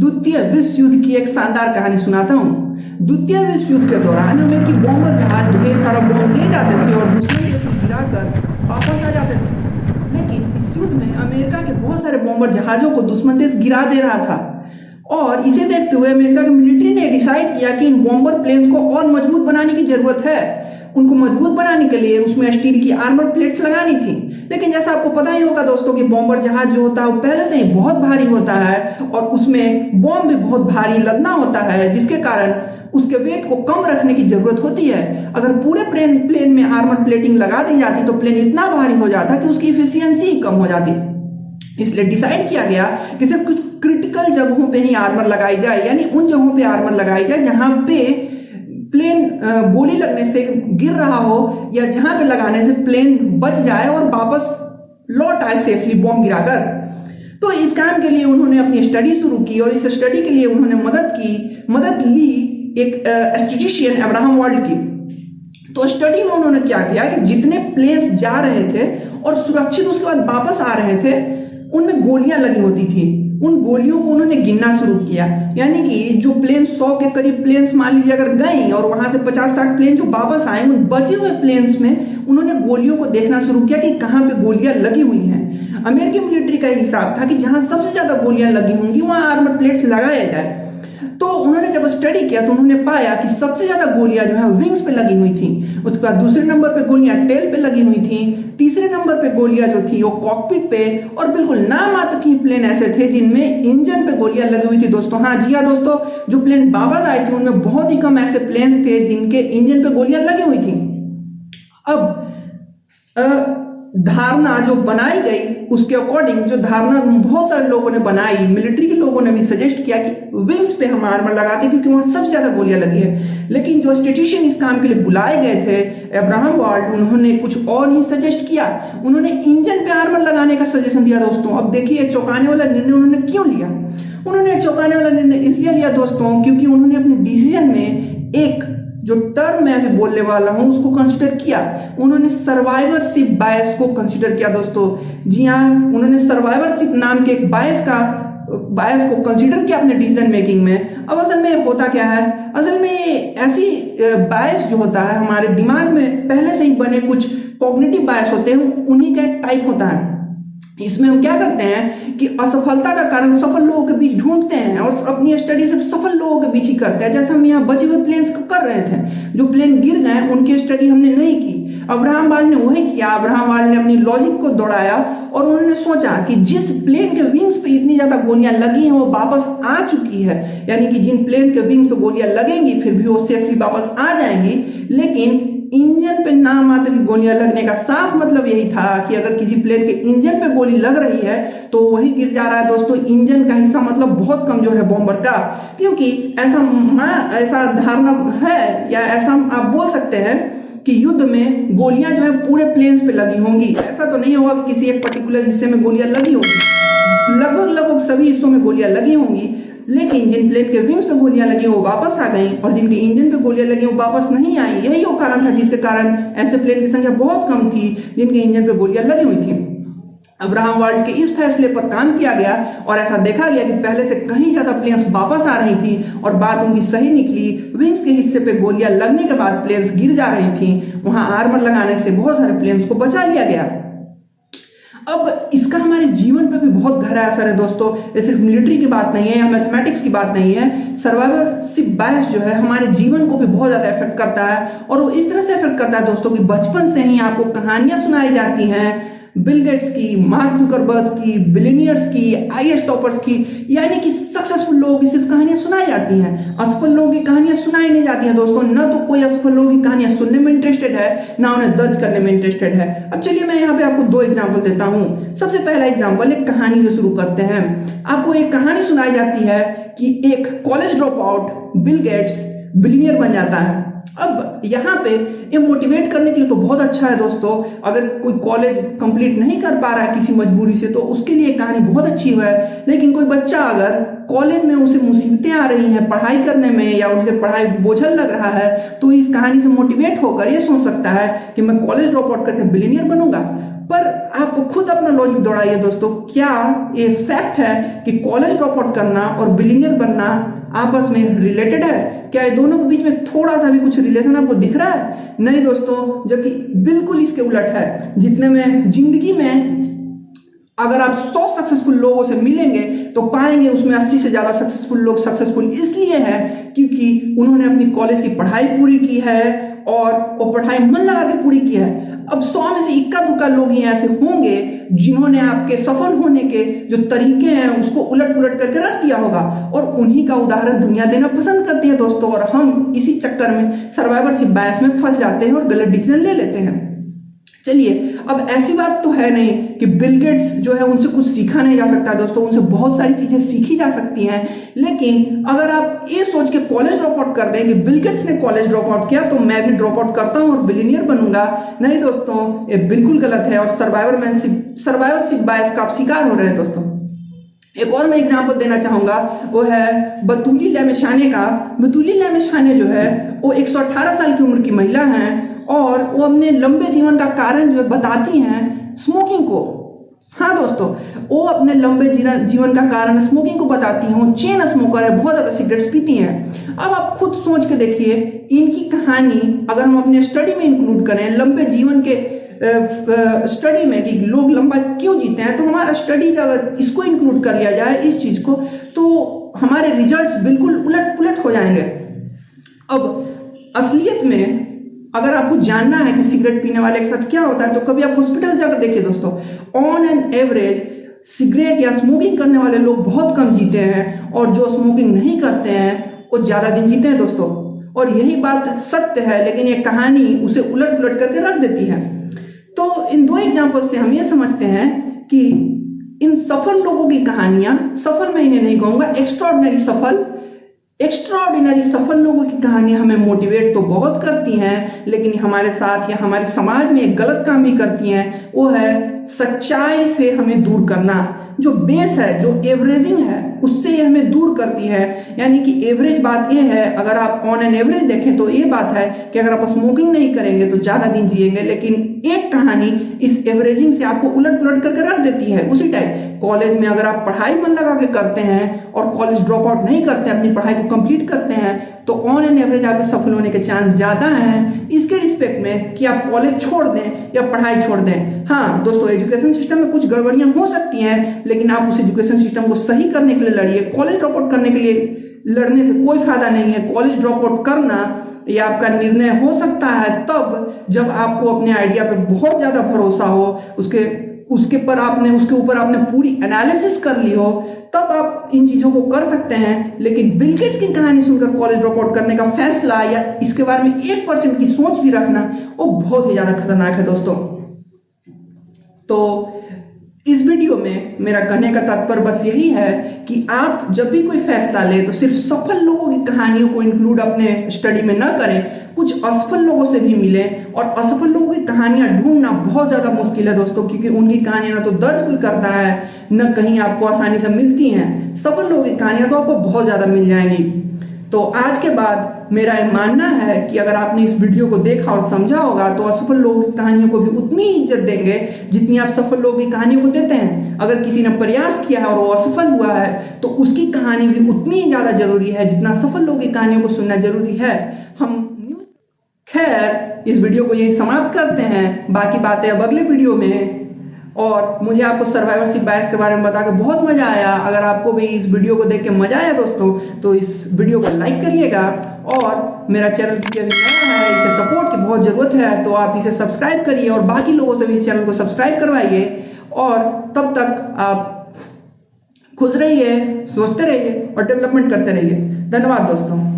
द्वितीय विश्व युद्ध की एक शानदार कहानी सुनाता हूँ। द्वितीय विश्व युद्ध के दौरान अमेरिकी बॉम्बर जहाज ढेर सारा बॉम्ब ले जाते थे और दुश्मन देश में गिराकर वापस आ जाते थे। लेकिन इस युद्ध में अमेरिका के बहुत सारे बॉम्बर जहाजों को दुश्मन देश गिरा दे रहा था और इसे देखते हुए अमेरिका की मिलिट्री ने डिसाइड किया कि इन बॉम्बर प्लेन्स को और मजबूत बनाने की जरूरत है। उनको मजबूत बनाने के लिए उसमें स्टील की आर्मर प्लेट्स लगानी थी। लेकिन जैसा आपको पता ही होगा दोस्तों कि बॉम्बर जहाज जो होता है वो पहले से ही बहुत भारी होता है और उसमें बॉम्ब भी बहुत भारी लदना होता है, जिसके कारण उसके वेट को कम रखने की जरूरत होती है। अगर पूरे प्लेन में आर्मर प्लेटिंग लगा दी जाती तो प्लेन इतना भारी हो जाता कि उसकी इफिशियंसी ही कम हो जाती। इसलिए डिसाइड किया गया कि सिर्फ कुछ क्रिटिकल जगहों पे ही आर्मर लगाई जाए, यानी उन जगहों पे आर्मर लगाई जाए जहां पे प्लेन गोली लगने से गिर रहा हो या जहां पे लगाने से प्लेन बच जाए और वापस लौट आए सेफली बॉम्ब गिराकर। तो इस काम के लिए उन्होंने अपनी स्टडी शुरू की और इस स्टडी के लिए उन्होंने मदद ली एक एस्टेटिशियन अब्राहम वर्ल्ड की। तो स्टडी में उन्होंने क्या किया कि जितने प्लेन्स जा रहे थे और सुरक्षित उसके बाद वापस आ रहे थे उनमें गोलियां लगी होती थी। उन गोलियों को उन्होंने गिनना शुरू किया, यानी कि जो प्लेन 100 के करीब प्लेन्स मान लीजिए अगर गई और वहां से 50-60 प्लेन जो वापस आए, उन बचे हुए प्लेन्स में उन्होंने गोलियों को देखना शुरू किया कि कहाँ पे गोलियां लगी हुई हैं। अमेरिकी मिलिट्री का हिसाब था कि जहां सबसे ज्यादा गोलियां लगी होंगी वहां आर्मर प्लेट्स लगाया जाए। तो उन्होंने जब स्टडी किया तो उन्होंने पाया कि सबसे ज्यादा गोलियां जो है विंग्स पे लगी हुई थी। उसके बाद दूसरे नंबर पे गोलियां टेल पे लगी हुई थी। तीसरे नंबर पे गोलियां जो थी वो कॉकपिट पे और बिल्कुल नामात्र की प्लेन ऐसे थे जिनमें इंजन पे गोलियां लगी हुई थी दोस्तों। हाँ जी हाँ दोस्तों, जो प्लेन वापस आए थे उनमें बहुत ही कम ऐसे प्लेन्स थे जिनके इंजन पे गोलियां लगी हुई थी। अब धारणा जो बनाई गई उसके अकॉर्डिंग जो धारणा बहुत सारे लोगों ने बनाई, मिलिट्री के लोगों ने भी सजेस्ट किया कि विंग्स पे हम आर्मर लगाते क्योंकि वहां सबसे ज्यादा गोलियां लगी है। लेकिन जो स्टेटिशियन इस काम के लिए बुलाए गए थे अब्राहम वर्ल्ड, उन्होंने कुछ और ही सजेस्ट किया। उन्होंने इंजन पे आर्मर लगाने का सजेशन दिया दोस्तों। अब देखिए चौंकाने वाला निर्णय उन्होंने क्यों लिया। उन्होंने चौंकाने वाला निर्णय इसलिए लिया दोस्तों क्योंकि उन्होंने अपने डिसीजन में एक जो टर्म मैं अभी बोलने वाला हूं उसको कंसीडर किया। उन्होंने सर्वाइवरशिप बायस को कंसीडर किया दोस्तों। जी हाँ, उन्होंने सर्वाइवरशिप नाम के एक बायस को कंसीडर किया अपने डिसीजन मेकिंग में। अब असल में होता क्या है, असल में ऐसी बायस जो होता है हमारे दिमाग में पहले से ही बने कुछ कॉग्निटिव बायस होते हैं, उन्हीं का एक टाइप होता है। इसमें हम क्या करते हैं कि असफलता का कारण सफल लोगों के बीच ढूंढते हैं और अपनी स्टडी सिर्फ सफल लोगों के बीच ही करते हैं। जैसे हम यहाँ बचे हुए प्लेन्स को कर रहे थे, जो प्लेन गिर गए उनकी स्टडी हमने नहीं की। अब्राहम वर्ल्ड ने वही किया। अब्राहम वर्ल्ड ने अपनी लॉजिक को दौड़ाया और उन्होंने सोचा कि जिस प्लेन के विंग्स पे इतनी ज्यादा गोलियां लगी हैं वो वापस आ चुकी है, यानी कि जिन प्लेन के विंग्स पे गोलियां लगेंगी फिर भी वो सेफली वापस आ जाएंगी। लेकिन इंजन पे नामात्र गोलियां लगने का साफ मतलब यही था कि अगर किसी प्लेन के इंजन पे गोली लग रही है तो वही गिर जा रहा है दोस्तों। इंजन का हिस्सा मतलब बहुत कमजोर है बॉम्बर का, क्योंकि ऐसा धारणा है या ऐसा आप बोल सकते हैं कि युद्ध में गोलियां जो है पूरे प्लेन्स पे लगी होंगी। ऐसा तो नहीं होगा कि किसी एक पर्टिकुलर हिस्से में गोलियां लगी होंगी, लगभग सभी हिस्सों में गोलियां लगी होंगी। लेकिन जिन प्लेन के विंग्स पे गोलियां लगी वो वापस आ गई और जिनके इंजन पे गोलियां लगी वो वापस नहीं आई। यही वो कारण था जिसके कारण ऐसे प्लेन की संख्या बहुत कम थी जिनके इंजन पे गोलियां लगी हुई थी। अब्राहम वर्ल्ड के इस फैसले पर काम किया गया और ऐसा देखा गया कि पहले से कहीं ज्यादा प्लेन्स वापस आ रही थी और बात उनकी सही निकली। विंग्स के हिस्से पे गोलियां लगने के बाद प्लेन्स गिर जा रही थी, वहां आर्मर लगाने से बहुत सारे प्लेन्स को बचा लिया गया। अब इसका हमारे जीवन पे भी बहुत गहरा असर है दोस्तों। ये सिर्फ मिलिट्री की बात नहीं है या मैथमेटिक्स की बात नहीं है। सर्वाइवरशिप बायस जो है हमारे जीवन को भी बहुत ज्यादा इफेक्ट करता है और वो इस तरह से इफेक्ट करता है दोस्तों कि बचपन से ही आपको कहानियां सुनाई जाती हैं बिल गेट्स की, मार्क जुकरबर्ग की, बिलियनियर्स की, आईएएस टॉपर्स की, यानी कि सक्सेसफुल लोगों की सिर्फ कहानियां सुनाई जाती हैं। असफल लोगों की कहानियां सुनाई नहीं जाती हैं दोस्तों। न तो कोई असफल लोगों की कहानियां सुनने में इंटरेस्टेड है, ना उन्हें दर्ज करने में इंटरेस्टेड है। अब चलिए मैं यहाँ पे आपको 2 एग्जाम्पल देता हूँ। सबसे पहला एग्जाम्पल एक कहानी से शुरू करते हैं। आपको एक कहानी सुनाई जाती है कि एक college drop out Bill Gates billionaire बन जाता है। अब यहाँ पे ये मोटिवेट करने के लिए तो बहुत अच्छा है दोस्तों। अगर कोई कॉलेज कंप्लीट नहीं कर पा रहा है किसी मजबूरी से तो उसके लिए कहानी बहुत अच्छी है। लेकिन कोई बच्चा अगर कॉलेज में उसे मुसीबतें आ रही हैं पढ़ाई करने में या उसे पढ़ाई बोझल लग रहा है तो इस कहानी से मोटिवेट होकर ये सोच सकता है कि मैं कॉलेज ड्रॉप आउट करके बिलियनियर बनूंगा। पर आप खुद अपना लॉजिक दौड़ाइए दोस्तों, क्या ये फैक्ट है कि कॉलेज ड्रॉप आउट करना और बिलियनियर बनना आपस में रिलेटेड है? क्या ये दोनों के बीच में थोड़ा सा भी कुछ रिलेशन आपको दिख रहा है? नहीं दोस्तों, जबकि बिल्कुल इसके उलट है। जितने में जिंदगी में अगर आप 100 सक्सेसफुल लोगों से मिलेंगे तो पाएंगे उसमें 80 से ज्यादा सक्सेसफुल लोग सक्सेसफुल इसलिए है क्योंकि उन्होंने अपनी कॉलेज की पढ़ाई पूरी की है और वो पढ़ाई मन लगा के पूरी की है। अब 100 में से इक्का दुक्का लोग ही ऐसे होंगे जिन्होंने आपके सफल होने के जो तरीके हैं उसको उलट पुलट करके रख दिया होगा, और उन्हीं का उदाहरण दुनिया देना पसंद करती है दोस्तों। और हम इसी चक्कर में सर्वाइवरशिप बायस में फंस जाते हैं और गलत डिसीजन ले लेते हैं। चलिए, अब ऐसी बात तो है नहीं कि बिल गेट्स जो है उनसे कुछ सीखा नहीं जा सकता दोस्तों, उनसे बहुत सारी चीजें सीखी जा सकती हैं। लेकिन अगर आप ये सोच के कॉलेज ड्रॉप आउट कर दें कि बिल गेट्स ने कॉलेज ड्रॉप आउट किया तो मैं भी ड्रॉप आउट करता हूं और बिलियनियर बनूंगा, नहीं दोस्तों, ये बिल्कुल गलत है और सर्वाइवरशिप बायस का आप शिकार हो रहे हैं दोस्तों। एक और मैं एग्जांपल देना चाहूंगा, वो है बतूली लेमिशाने का। बतूली लेमिशाने जो है वो 118 साल की उम्र की महिला हैं और वो अपने लंबे जीवन का कारण जो है बताती हैं स्मोकिंग को। हाँ दोस्तों, वो अपने लंबे जीवन का कारण स्मोकिंग को बताती हैं। वो चेन स्मोकर है, बहुत ज्यादा सिगरेट्स पीती हैं। अब आप खुद सोच के देखिए, इनकी कहानी अगर हम अपने स्टडी में इंक्लूड करें, लंबे जीवन के स्टडी में कि लोग लंबा क्यों जीते हैं, तो हमारा स्टडी अगर इसको इंक्लूड कर लिया जाए इस चीज को, तो हमारे रिजल्ट्स बिल्कुल उलट पुलट हो जाएंगे। अब असलियत में अगर आपको जानना है कि सिगरेट पीने वाले के साथ क्या होता है तो कभी आप हॉस्पिटल जाकर देखिए दोस्तों। ऑन एन एवरेज सिगरेट या स्मोकिंग करने वाले लोग बहुत कम जीते हैं और जो स्मोकिंग नहीं करते हैं वो ज्यादा दिन जीते हैं दोस्तों। और यही बात सत्य है, लेकिन ये कहानी उसे उलट पुलट करके रख देती है। तो इन दो एग्जाम्पल से हम ये समझते हैं कि इन सफल लोगों की कहानियां, सफल मैं इन्हें नहीं कहूंगा, एक्स्ट्राऑर्डिनरी सफल लोगों की कहानियां हमें मोटिवेट तो बहुत करती हैं, लेकिन हमारे साथ या हमारे समाज में एक गलत काम भी करती हैं, वो है सच्चाई से हमें दूर करना। जो बेस है, जो एवरेजिंग है, उससे ये हमें दूर करती है। यानी कि एवरेज बात ये है, अगर आप ऑन एन एवरेज देखें तो ये बात है कि अगर आप स्मोकिंग नहीं करेंगे तो ज्यादा दिन जिएंगे, लेकिन एक कहानी इस एवरेजिंग से आपको उलट पुलट करके रख देती है। उसी टाइप कॉलेज में अगर आप पढ़ाई मन लगा के करते हैं और कॉलेज ड्रॉप आउट नहीं करते, अपनी पढ़ाई को कंप्लीट करते हैं, तो ऑन एन एवरेज आपके सफल होने के चांस ज्यादा हैं इसके रिस्पेक्ट में कि आप कॉलेज छोड़ दें या पढ़ाई छोड़ दें। हाँ दोस्तों, एजुकेशन सिस्टम में कुछ गड़बड़ियां हो सकती हैं, लेकिन आप उस एजुकेशन सिस्टम को सही करने के लिए लड़िए। कॉलेज ड्रॉप आउट करने के लिए लड़ने से कोई फायदा नहीं है। कॉलेज ड्रॉप आउट करना ये आपका निर्णय हो सकता है तब जब आपको अपने आइडिया पे बहुत ज्यादा भरोसा हो, उसके ऊपर आपने पूरी एनालिसिस कर ली हो, तब आप इन चीजों को कर सकते हैं। लेकिन बिल गेट्स की कहानी सुनकर कॉलेज ड्रॉप आउट करने का फैसला या इसके बारे में 1% की सोच भी रखना वो बहुत ही ज्यादा खतरनाक है दोस्तों। तो इस वीडियो में मेरा कहने का तात्पर्य बस यही है कि आप जब भी कोई फैसला ले तो सिर्फ सफल लोगों की कहानियों को इंक्लूड अपने स्टडी में न करें, कुछ असफल लोगों से भी मिलें। और असफल लोगों की कहानियां ढूंढना बहुत ज्यादा मुश्किल है दोस्तों, क्योंकि उनकी कहानियां ना तो दर्द कोई करता है न कहीं आपको आसानी से मिलती हैं। सफल लोगों की कहानियां तो आपको बहुत ज्यादा मिल जाएंगी। तो आज के बाद मेरा यह मानना है कि अगर आपने इस वीडियो को देखा और समझा होगा तो असफल लोगों की कहानियों को भी उतनी ही इज्जत देंगे जितनी आप सफल लोगों की कहानियों को देते हैं। अगर किसी ने प्रयास किया है और वो असफल हुआ है तो उसकी कहानी भी उतनी ही ज्यादा जरूरी है जितना सफल लोगों की कहानियों को सुनना जरूरी है। खैर, इस वीडियो को यही समाप्त करते हैं, बाकी बातें अब अगले वीडियो में। और मुझे आपको सर्वाइवरशिप बायस के बारे में बता के बहुत मजा आया। अगर आपको भी इस वीडियो को देख के मजा आया दोस्तों तो इस वीडियो को लाइक करिएगा, और मेरा चैनल भी अभी नया है, इसे सपोर्ट की बहुत जरूरत है, तो आप इसे सब्सक्राइब करिए और बाकी लोगों से भी इस चैनल को सब्सक्राइब करवाइए। और तब तक आप खुश रहिए, सोचते रहिए और डेवलपमेंट करते रहिए। धन्यवाद दोस्तों।